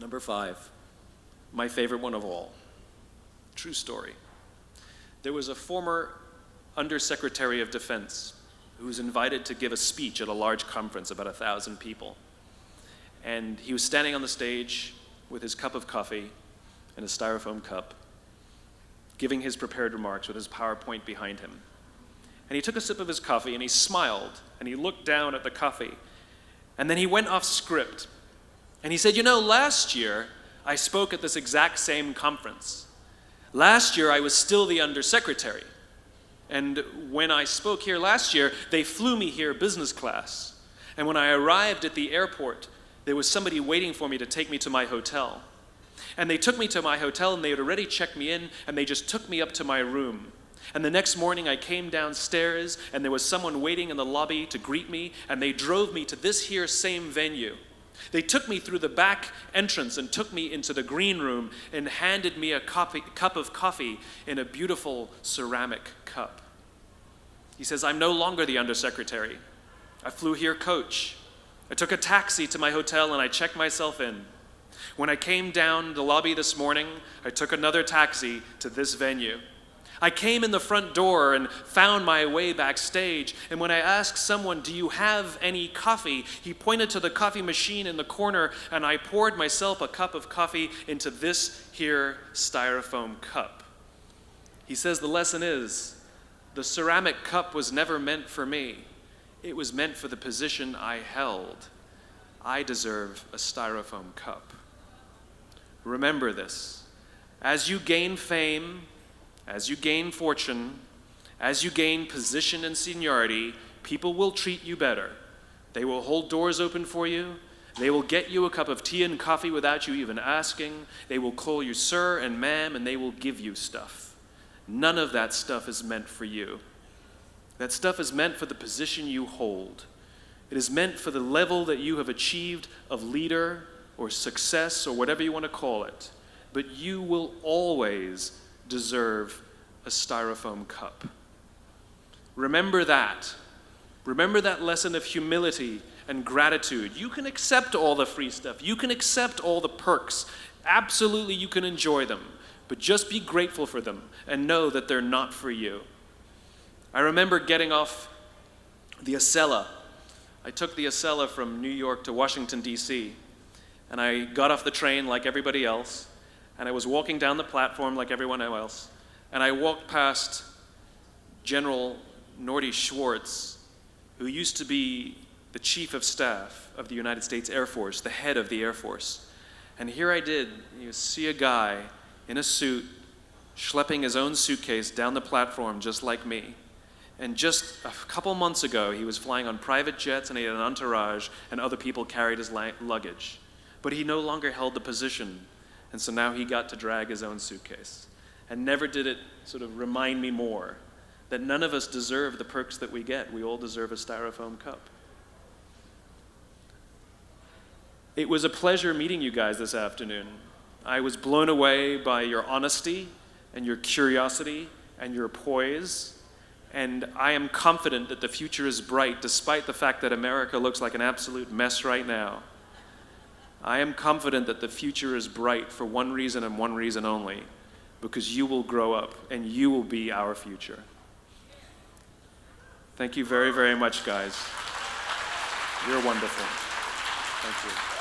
Number 5, my favorite one of all. True story. There was a former Undersecretary of Defense who was invited to give a speech at a large conference, about 1,000 people. And he was standing on the stage with his cup of coffee and a styrofoam cup, giving his prepared remarks with his PowerPoint behind him. And he took a sip of his coffee and he smiled and he looked down at the coffee. And then he went off script. And he said, last year I spoke at this exact same conference. Last year I was still the undersecretary. And when I spoke here last year, they flew me here business class. And when I arrived at the airport, there was somebody waiting for me to take me to my hotel. And they took me to my hotel and they had already checked me in and they just took me up to my room. And the next morning I came downstairs and there was someone waiting in the lobby to greet me and they drove me to this here same venue. They took me through the back entrance and took me into the green room and handed me a cup of coffee in a beautiful ceramic cup. He says, I'm no longer the undersecretary. I flew here coach. I took a taxi to my hotel and I checked myself in. When I came down the lobby this morning, I took another taxi to this venue. I came in the front door and found my way backstage, and when I asked someone, do you have any coffee? He pointed to the coffee machine in the corner, and I poured myself a cup of coffee into this here styrofoam cup. He says the lesson is, the ceramic cup was never meant for me. It was meant for the position I held. I deserve a styrofoam cup. Remember this. As you gain fame, as you gain fortune, as you gain position and seniority, people will treat you better. They will hold doors open for you. They will get you a cup of tea and coffee without you even asking. They will call you sir and ma'am, and they will give you stuff. None of that stuff is meant for you. That stuff is meant for the position you hold. It is meant for the level that you have achieved of leader or success or whatever you want to call it. But you will always deserve a styrofoam cup. Remember that. Remember that lesson of humility and gratitude. You can accept all the free stuff. You can accept all the perks. Absolutely, you can enjoy them. But just be grateful for them and know that they're not for you. I remember getting off the Acela. I took the Acela from New York to Washington, D.C., and I got off the train like everybody else, and I was walking down the platform like everyone else, and I walked past General Norty Schwartz, who used to be the Chief of Staff of the United States Air Force, the head of the Air Force. And here I did, see a guy in a suit schlepping his own suitcase down the platform just like me. And just a couple months ago, he was flying on private jets and he had an entourage and other people carried his luggage. But he no longer held the position, and so now he got to drag his own suitcase. And never did it sort of remind me more that none of us deserve the perks that we get. We all deserve a styrofoam cup. It was a pleasure meeting you guys this afternoon. I was blown away by your honesty and your curiosity and your poise. And I am confident that the future is bright, despite the fact that America looks like an absolute mess right now. I am confident that the future is bright for one reason and one reason only, because you will grow up and you will be our future. Thank you very, very much, guys. You're wonderful. Thank you.